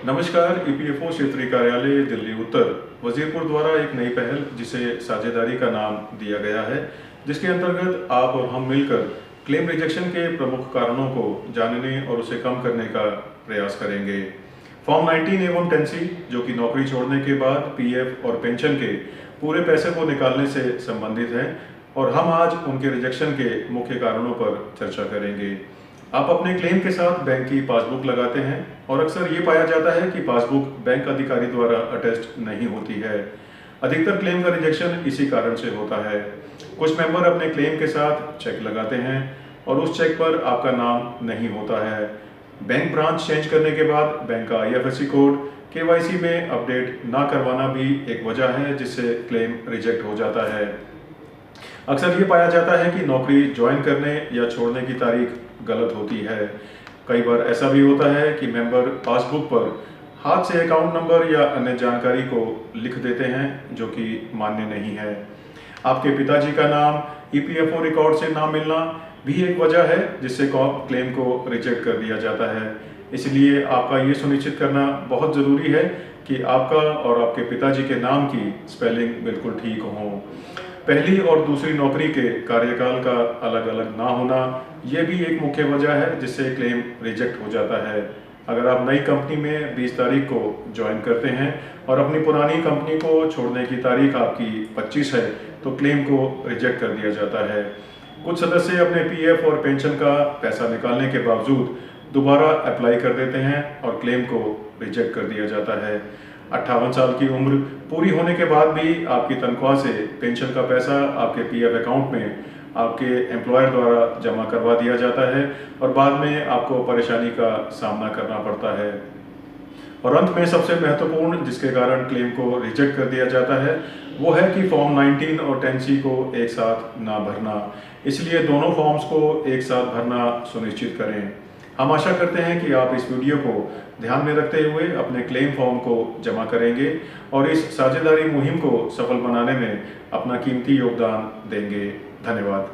नमस्कार। ईपीएफओ क्षेत्रीय कार्यालय दिल्ली उत्तर वजीरपुर द्वारा एक नई पहल जिसे साझेदारी का नाम दिया गया है, जिसके अंतर्गत आप और हम मिलकर क्लेम रिजेक्शन के प्रमुख कारणों को जानने और उसे कम करने का प्रयास करेंगे। फॉर्म 19 एवं 10C जो कि नौकरी छोड़ने के बाद पीएफ और पेंशन के पूरे पैसे को निकालने से संबंधित है और हम आज उनके रिजेक्शन के मुख्य कारणों पर चर्चा करेंगे। आप अपने क्लेम के साथ बैंक की पासबुक लगाते हैं और अक्सर ये पाया जाता है कि पासबुक बैंक अधिकारी द्वारा अटेस्ट नहीं होती है। अधिकतर क्लेम का रिजेक्शन इसी कारण से होता है। कुछ मेंबर अपने क्लेम के साथ चेक लगाते हैं और उस चेक पर आपका नाम नहीं होता है। बैंक ब्रांच चेंज करने के बाद बैंक का IFSC कोड KYC में अपडेट ना करवाना भी एक वजह है जिससे क्लेम रिजेक्ट हो जाता है। अक्सर ये पाया जाता है कि नौकरी ज्वाइन करने या छोड़ने की तारीख गलत होती है। कई बार ऐसा भी होता है कि मेंबर पासबुक पर हाथ से अकाउंट नंबर या अन्य जानकारी को लिख देते हैं जो कि मान्य नहीं है। आपके पिताजी का नाम EPFO रिकॉर्ड से ना मिलना भी एक वजह है जिससे क्लेम को रिजेक्ट कर दिया जाता है। इसलिए आपका ये सुनिश्चित करना बहुत ज़रूरी है कि आपका और आपके पिताजी के नाम की स्पेलिंग बिल्कुल ठीक हो। पहली और दूसरी नौकरी के कार्यकाल का अलग अलग ना होना यह भी एक मुख्य वजह है जिससे क्लेम रिजेक्ट हो जाता है। अगर आप नई कंपनी में 20 तारीख को ज्वाइन करते हैं और अपनी पुरानी कंपनी को छोड़ने की तारीख आपकी 25 है तो क्लेम को रिजेक्ट कर दिया जाता है। कुछ सदस्य अपने पीएफ और पेंशन का पैसा निकालने के बावजूद दोबारा अप्लाई कर देते हैं और क्लेम को रिजेक्ट कर दिया जाता है। 58 साल की उम्र पूरी होने के बाद भी आपकी तनख्वाह से पेंशन का पैसा आपके पीएफ अकाउंट में आपके एम्प्लॉयर द्वारा जमा करवा दिया जाता है और बाद में आपको परेशानी का सामना करना पड़ता है। और अंत में सबसे महत्वपूर्ण जिसके कारण क्लेम को रिजेक्ट कर दिया जाता है वो है कि फॉर्म 19 और 10C को एक साथ ना भरना। इसलिए दोनों फॉर्म्स को एक साथ भरना सुनिश्चित करें। हम आशा करते हैं कि आप इस वीडियो को ध्यान में रखते हुए अपने क्लेम फॉर्म को जमा करेंगे और इस साझेदारी मुहिम को सफल बनाने में अपना कीमती योगदान देंगे। धन्यवाद।